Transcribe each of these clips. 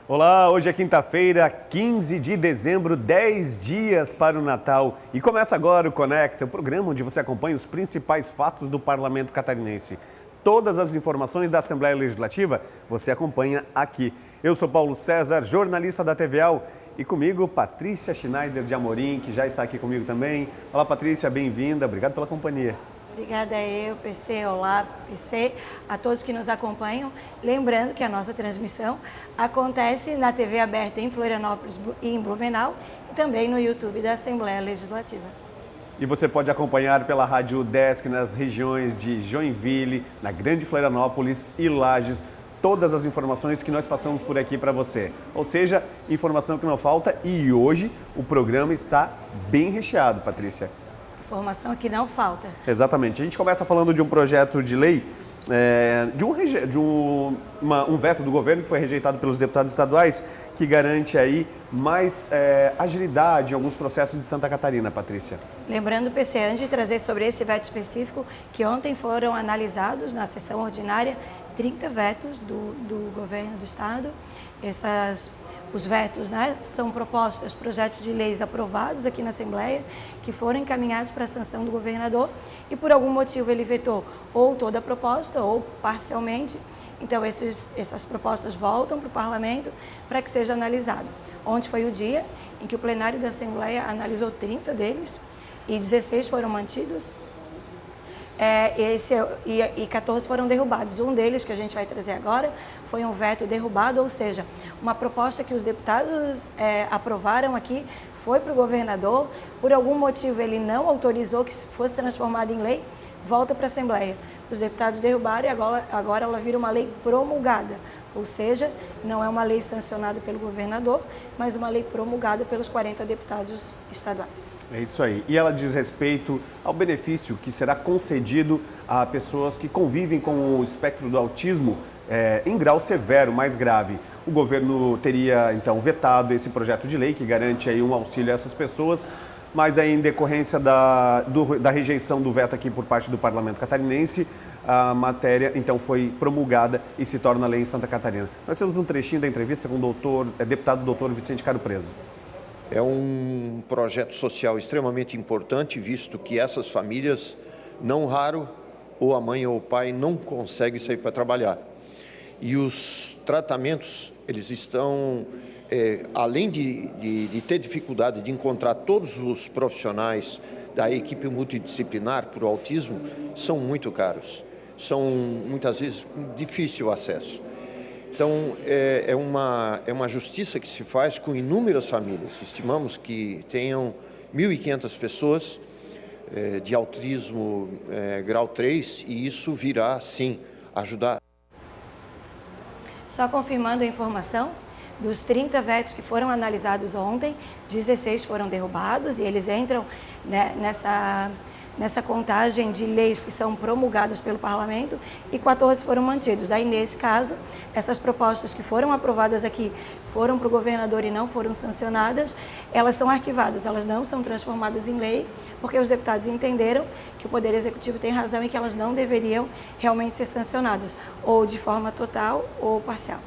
Olá, hoje é quinta-feira, 15 de dezembro, 10 dias para o Natal. E começa agora o Conecta, o programa onde você acompanha os principais fatos do Parlamento Catarinense. Todas as informações da Assembleia Legislativa você acompanha aqui. Eu sou Paulo César, jornalista da TVAL, e comigo Patrícia Schneider de Amorim, que já está aqui comigo também. Olá, Patrícia, bem-vinda, obrigado pela companhia. Obrigada eu, PC, olá, PC, a todos que nos acompanham. Lembrando que a nossa transmissão acontece na TV aberta em Florianópolis e em Blumenau e também no YouTube da Assembleia Legislativa. E você pode acompanhar pela Rádio Desk nas regiões de Joinville, na Grande Florianópolis e Lages, todas as informações que nós passamos por aqui para você. Ou seja, informação que não falta, e hoje o programa está bem recheado, Patrícia. Informação que não falta. Exatamente. A gente começa falando de um projeto de lei, um veto do governo que foi rejeitado pelos deputados estaduais, que garante aí mais agilidade em alguns processos de Santa Catarina, Patrícia. Lembrando, PC, antes de trazer sobre esse veto específico, que ontem foram analisados na sessão ordinária 30 vetos do governo do estado. Os vetos, são propostas, projetos de leis aprovados aqui na Assembleia, que foram encaminhados para a sanção do governador e por algum motivo ele vetou ou toda a proposta ou parcialmente. Então essas propostas voltam para o Parlamento para que seja analisado. Ontem foi o dia em que o plenário da Assembleia analisou 30 deles e 16 foram mantidos. E 14 foram derrubados. Um deles, que a gente vai trazer agora, foi um veto derrubado, ou seja, uma proposta que os deputados aprovaram aqui foi para o governador, por algum motivo ele não autorizou que fosse transformada em lei, volta para a Assembleia. Os deputados derrubaram e agora ela vira uma lei promulgada, ou seja, não é uma lei sancionada pelo governador, mas uma lei promulgada pelos 40 deputados estaduais. É isso aí. E ela diz respeito ao benefício que será concedido a pessoas que convivem com o espectro do autismo em grau severo, mais grave. O governo teria, então, vetado esse projeto de lei que garante aí um auxílio a essas pessoas, mas aí, em decorrência da rejeição do veto aqui por parte do Parlamento Catarinense, a matéria, então, foi promulgada e se torna lei em Santa Catarina. Nós temos um trechinho da entrevista com o deputado doutor Vicente Caro Preso. É um projeto social extremamente importante, visto que essas famílias, não raro, ou a mãe ou o pai não conseguem sair para trabalhar. E os tratamentos, eles estão, além de ter dificuldade de encontrar todos os profissionais da equipe multidisciplinar por autismo, são muito caros. São, muitas vezes, difícil acesso. Então, é uma justiça que se faz com inúmeras famílias. Estimamos que tenham 1.500 pessoas de autismo grau 3 e isso virá, sim, ajudar. Só confirmando a informação, dos 30 vetos que foram analisados ontem, 16 foram derrubados e eles entram, nessa contagem de leis que são promulgadas pelo Parlamento e 14 foram mantidos. Daí, nesse caso, essas propostas que foram aprovadas aqui foram para o governador e não foram sancionadas, elas são arquivadas, elas não são transformadas em lei, porque os deputados entenderam que o Poder Executivo tem razão e que elas não deveriam realmente ser sancionadas, ou de forma total ou parcial.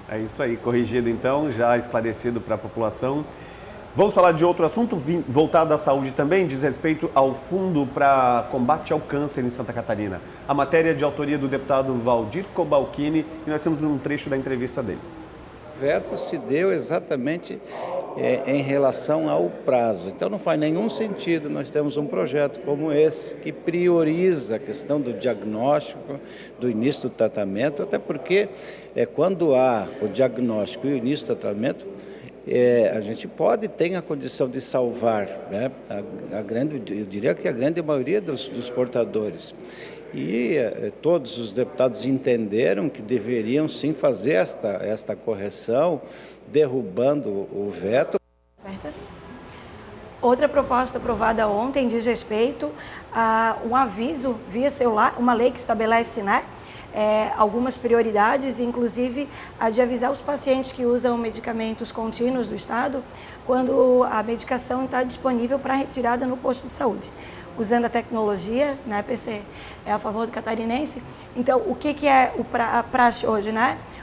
É isso aí, corrigido então, já esclarecido para a população. Vamos falar de outro assunto voltado à saúde também, diz respeito ao Fundo para Combate ao Câncer em Santa Catarina. A matéria é de autoria do deputado Valdir Cobalcini e nós temos um trecho da entrevista dele. O veto se deu exatamente em relação ao prazo. Então não faz nenhum sentido nós temos um projeto como esse que prioriza a questão do diagnóstico, do início do tratamento, até porque quando há o diagnóstico e o início do tratamento, a gente tem a condição de salvar, eu diria que a grande maioria dos portadores. E todos os deputados entenderam que deveriam sim fazer esta correção, derrubando o veto. Outra proposta aprovada ontem diz respeito a um aviso via celular, uma lei que estabelece, algumas prioridades, inclusive a de avisar os pacientes que usam medicamentos contínuos do Estado quando a medicação está disponível para retirada no posto de saúde. Usando a tecnologia, PC é a favor do catarinense. Então, o que é a praxe hoje,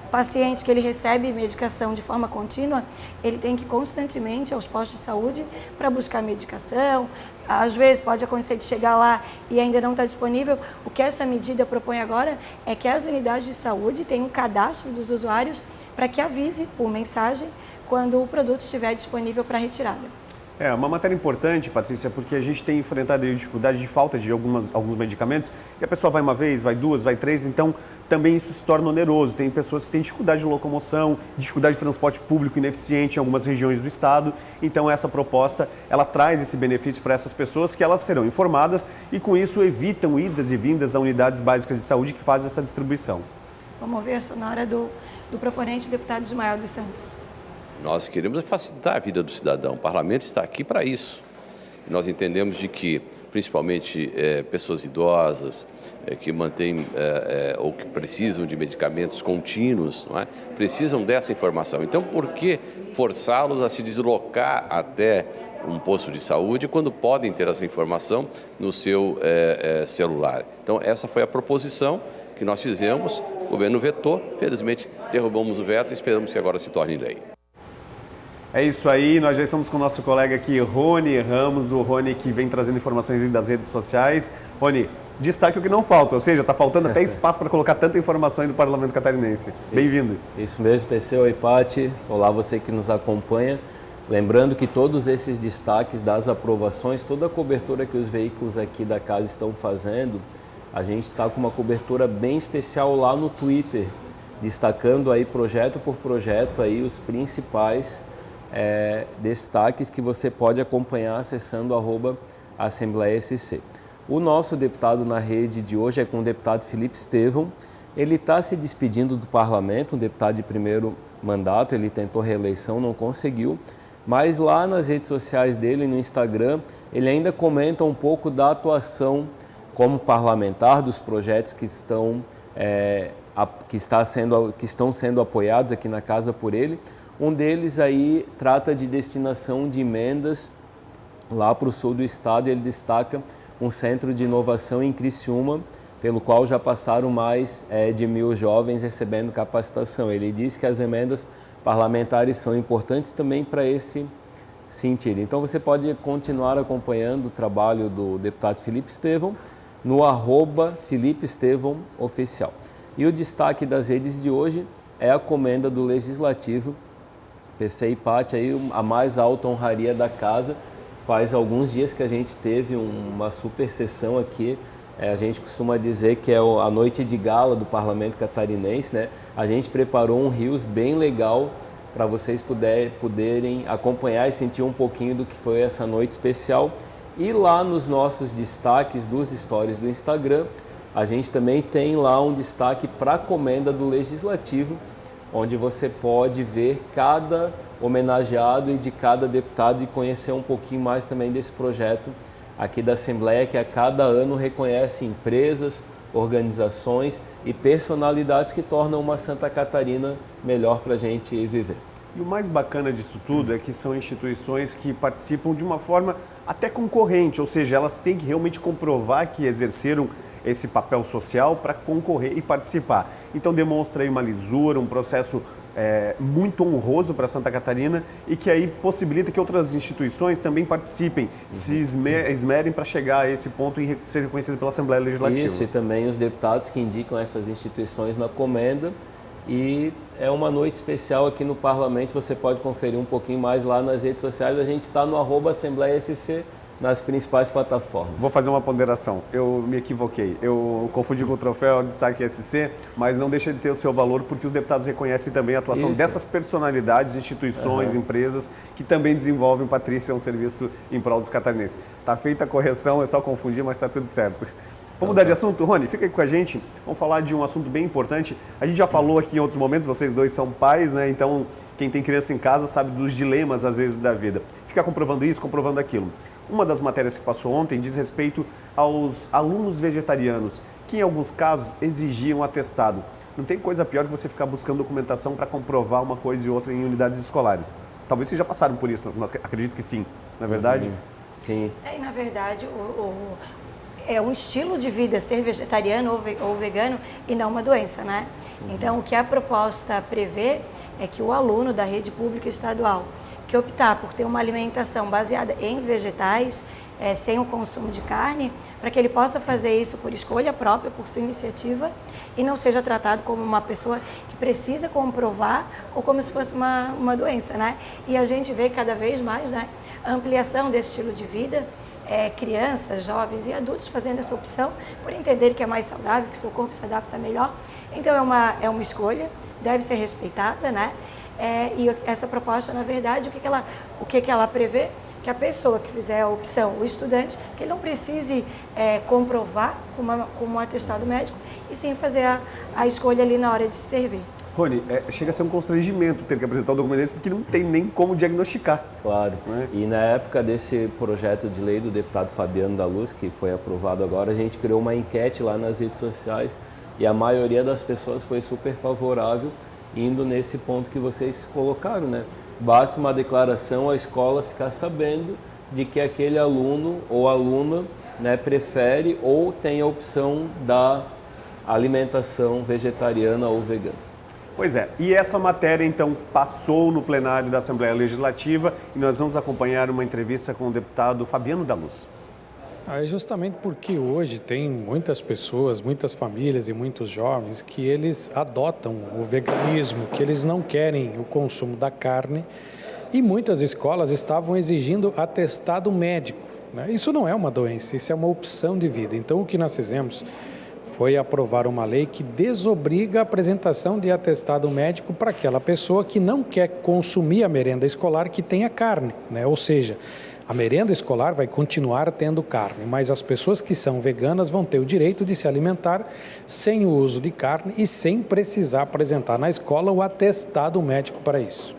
paciente que ele recebe medicação de forma contínua, ele tem que ir constantemente aos postos de saúde para buscar medicação. Às vezes pode acontecer de chegar lá e ainda não está disponível. O que essa medida propõe agora é que as unidades de saúde tenham um cadastro dos usuários para que avise por mensagem quando o produto estiver disponível para retirada. É uma matéria importante, Patrícia, porque a gente tem enfrentado a dificuldade de falta de alguns medicamentos e a pessoa vai uma vez, vai duas, vai três, então também isso se torna oneroso. Tem pessoas que têm dificuldade de locomoção, dificuldade de transporte público ineficiente em algumas regiões do estado. Então essa proposta, ela traz esse benefício para essas pessoas que elas serão informadas e com isso evitam idas e vindas a unidades básicas de saúde que fazem essa distribuição. Vamos ouvir a sonora do proponente, o deputado Ismael dos Santos. Nós queremos facilitar a vida do cidadão. O parlamento está aqui para isso. Nós entendemos de que, principalmente, pessoas idosas que mantêm ou que precisam de medicamentos contínuos, não é? Precisam dessa informação. Então, por que forçá-los a se deslocar até um posto de saúde quando podem ter essa informação no seu celular? Então, essa foi a proposição que nós fizemos. O governo vetou, felizmente derrubamos o veto e esperamos que agora se torne lei. É isso aí, nós já estamos com o nosso colega aqui, Rony Ramos, o Rony que vem trazendo informações das redes sociais. Rony, destaque o que não falta, ou seja, está faltando até espaço para colocar tanta informação aí do Parlamento Catarinense. Bem-vindo. Isso mesmo, PC. Oi, Pati. Olá, você que nos acompanha. Lembrando que todos esses destaques das aprovações, toda a cobertura que os veículos aqui da casa estão fazendo, a gente está com uma cobertura bem especial lá no Twitter, destacando aí projeto por projeto aí os principais destaques que você pode acompanhar acessando @AssembleiaSC. O nosso deputado na rede de hoje é com o deputado Felipe Estevão. Ele está se despedindo do parlamento, um deputado de primeiro mandato, ele tentou reeleição, não conseguiu, mas lá nas redes sociais dele, no Instagram, ele ainda comenta um pouco da atuação como parlamentar, dos projetos que estão sendo apoiados aqui na casa por ele. Um deles aí trata de destinação de emendas lá para o sul do estado e ele destaca um centro de inovação em Criciúma, pelo qual já passaram mais de 1.000 jovens recebendo capacitação. Ele diz que as emendas parlamentares são importantes também para esse sentido. Então você pode continuar acompanhando o trabalho do deputado Felipe Estevão no @Felipe Estevão Oficial. E o destaque das redes de hoje é a comenda do Legislativo, PC e Pati, aí a mais alta honraria da casa. Faz alguns dias que a gente teve uma super sessão aqui. A gente costuma dizer que é a noite de gala do Parlamento Catarinense, né? A gente preparou um rios bem legal para vocês poderem acompanhar e sentir um pouquinho do que foi essa noite especial. E lá nos nossos destaques dos stories do Instagram, a gente também tem lá um destaque para a comenda do Legislativo, onde você pode ver cada homenageado e de cada deputado e conhecer um pouquinho mais também desse projeto aqui da Assembleia, que a cada ano reconhece empresas, organizações e personalidades que tornam uma Santa Catarina melhor para a gente viver. E o mais bacana disso tudo é que são instituições que participam de uma forma até concorrente, ou seja, elas têm que realmente comprovar que exerceram esse papel social para concorrer e participar. Então demonstra aí uma lisura, um processo muito honroso para Santa Catarina e que aí possibilita que outras instituições também participem, se esmerem para chegar a esse ponto e ser reconhecido pela Assembleia Legislativa. Isso, e também os deputados que indicam essas instituições na comenda. E é uma noite especial aqui no Parlamento, você pode conferir um pouquinho mais lá nas redes sociais. A gente está no @AssembleiaSC nas principais plataformas. Vou fazer uma ponderação, eu me equivoquei, eu confundi com o troféu Destaque SC, mas não deixa de ter o seu valor porque os deputados reconhecem também a atuação dessas personalidades, instituições, empresas que também desenvolvem, Patrícia, um serviço em prol dos catarinenses. Está feita a correção, é só confundir, mas está tudo certo. Vamos mudar de assunto? Rony, fica aí com a gente, vamos falar de um assunto bem importante. A gente já falou aqui em outros momentos, vocês dois são pais, né? Então quem tem criança em casa sabe dos dilemas, às vezes, da vida. Ficar comprovando isso, comprovando aquilo. Uma das matérias que passou ontem diz respeito aos alunos vegetarianos, que em alguns casos exigiam atestado. Não tem coisa pior que você ficar buscando documentação para comprovar uma coisa e outra em unidades escolares. Talvez vocês já passaram por isso, acredito que sim, não é verdade? Sim. E na verdade, é um estilo de vida ser vegetariano ou vegano e não uma doença, né? Então, o que a proposta prevê é que o aluno da rede pública estadual que optar por ter uma alimentação baseada em vegetais, sem o consumo de carne, para que ele possa fazer isso por escolha própria, por sua iniciativa, e não seja tratado como uma pessoa que precisa comprovar ou como se fosse uma doença, né? E a gente vê cada vez mais, né, a ampliação desse estilo de vida, crianças, jovens e adultos fazendo essa opção por entender que é mais saudável, que seu corpo se adapta melhor. Então é uma escolha, deve ser respeitada, né? E essa proposta, na verdade, o que ela prevê? Que a pessoa que fizer a opção, o estudante, que ele não precise comprovar com um atestado médico, e sim fazer a escolha ali na hora de se servir. Rony, chega a ser um constrangimento ter que apresentar um documento desse, porque não tem nem como diagnosticar. Claro. Né? E na época desse projeto de lei do deputado Fabiano da Luz, que foi aprovado agora, a gente criou uma enquete lá nas redes sociais e a maioria das pessoas foi super favorável, indo nesse ponto que vocês colocaram, né? Basta uma declaração, a escola ficar sabendo de que aquele aluno ou aluna, né, prefere ou tem a opção da alimentação vegetariana ou vegana. Pois é, e essa matéria então passou no plenário da Assembleia Legislativa e nós vamos acompanhar uma entrevista com o deputado Fabiano da Luz. É justamente porque hoje tem muitas pessoas, muitas famílias e muitos jovens que eles adotam o veganismo, que eles não querem o consumo da carne, e muitas escolas estavam exigindo atestado médico, né? Isso não é uma doença, isso é uma opção de vida. Então o que nós fizemos foi aprovar uma lei que desobriga a apresentação de atestado médico para aquela pessoa que não quer consumir a merenda escolar que tenha carne, né? Ou seja, a merenda escolar vai continuar tendo carne, mas as pessoas que são veganas vão ter o direito de se alimentar sem o uso de carne e sem precisar apresentar na escola o atestado médico para isso.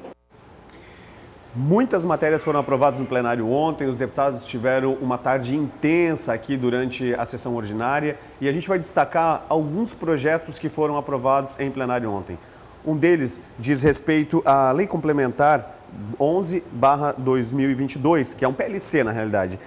Muitas matérias foram aprovadas no plenário ontem, os deputados tiveram uma tarde intensa aqui durante a sessão ordinária e a gente vai destacar alguns projetos que foram aprovados em plenário ontem. Um deles diz respeito à Lei Complementar 11/2022, que é um PLC na realidade,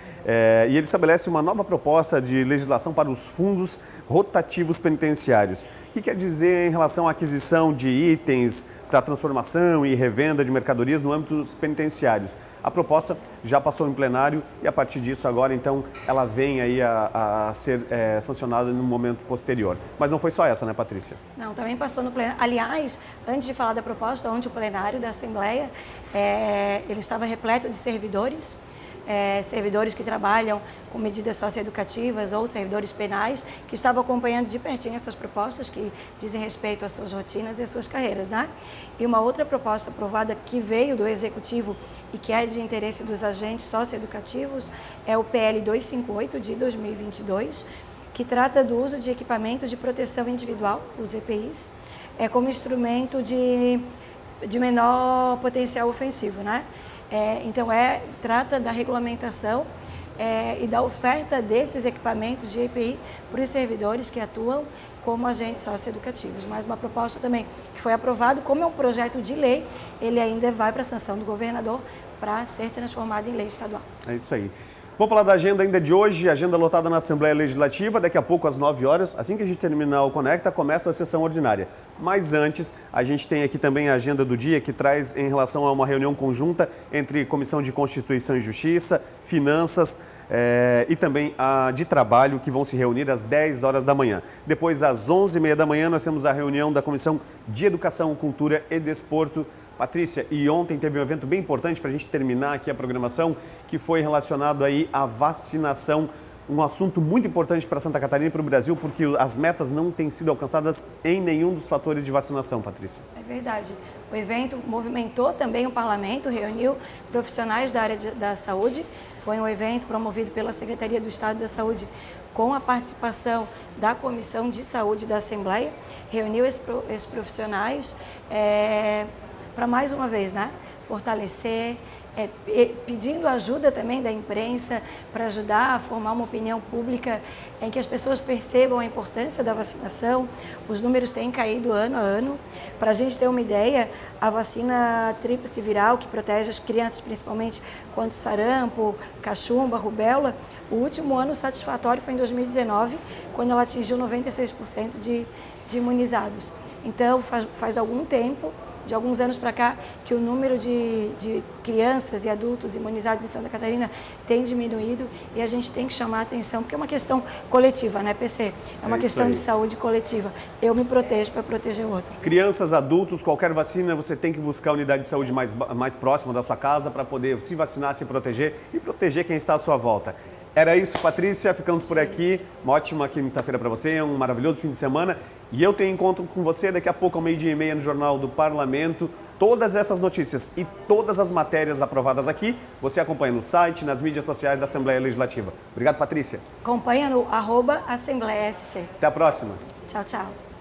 e ele estabelece uma nova proposta de legislação para os fundos rotativos penitenciários. O que quer dizer em relação à aquisição de itens para transformação e revenda de mercadorias no âmbito dos penitenciários? A proposta já passou em plenário e a partir disso agora então ela vem aí a ser sancionada no momento posterior. Mas não foi só essa, né, Patrícia? Não, também passou no plenário. Aliás, antes de falar da proposta, ontem o plenário da Assembleia ele estava repleto de servidores, servidores que trabalham com medidas socioeducativas ou servidores penais, que estavam acompanhando de pertinho essas propostas que dizem respeito às suas rotinas e às suas carreiras, né? E uma outra proposta aprovada que veio do Executivo e que é de interesse dos agentes socioeducativos é o PL 258 de 2022, que trata do uso de equipamentos de proteção individual, os EPIs, como instrumento de menor potencial ofensivo, né? Então, trata da regulamentação e da oferta desses equipamentos de EPI para os servidores que atuam como agentes socioeducativos. Mas uma proposta também que foi aprovado, como é um projeto de lei, ele ainda vai para a sanção do governador para ser transformado em lei estadual. É isso aí. Vamos falar da agenda ainda de hoje, agenda lotada na Assembleia Legislativa, daqui a pouco às 9 horas, assim que a gente terminar o Conecta, começa a sessão ordinária. Mas antes, a gente tem aqui também a agenda do dia, que traz em relação a uma reunião conjunta entre Comissão de Constituição e Justiça, Finanças e também a de Trabalho, que vão se reunir às 10 horas da manhã. Depois, às 11h30 da manhã, nós temos a reunião da Comissão de Educação, Cultura e Desporto. Patrícia, e ontem teve um evento bem importante para a gente terminar aqui a programação, que foi relacionado aí à vacinação, um assunto muito importante para Santa Catarina e para o Brasil, porque as metas não têm sido alcançadas em nenhum dos fatores de vacinação, Patrícia. É verdade. O evento movimentou também o parlamento, reuniu profissionais da área da saúde. Foi um evento promovido pela Secretaria do Estado da Saúde com a participação da Comissão de Saúde da Assembleia. Reuniu esses profissionais para mais uma vez, né, fortalecer, pedindo ajuda também da imprensa para ajudar a formar uma opinião pública em que as pessoas percebam a importância da vacinação. Os números têm caído ano a ano. Para a gente ter uma ideia, a vacina tríplice viral, que protege as crianças principalmente contra sarampo, cachumba, rubéola, o último ano satisfatório foi em 2019, quando ela atingiu 96% de imunizados. Então, faz algum tempo, de alguns anos para cá, que o número de crianças e adultos imunizados em Santa Catarina tem diminuído e a gente tem que chamar a atenção, porque é uma questão coletiva, né, PC? É uma questão de saúde coletiva. Eu me protejo para proteger o outro. Crianças, adultos, qualquer vacina, você tem que buscar a unidade de saúde mais próxima da sua casa para poder se vacinar, se proteger e proteger quem está à sua volta. Era isso, Patrícia. Ficamos por aqui. Uma ótima quinta-feira para você, um maravilhoso fim de semana. E eu tenho encontro com você daqui a pouco, ao 12h30, no Jornal do Parlamento. Todas essas notícias e todas as matérias aprovadas aqui, você acompanha no site, nas mídias sociais da Assembleia Legislativa. Obrigado, Patrícia. Acompanha no @AssembleiaSC. Até a próxima. Tchau, tchau.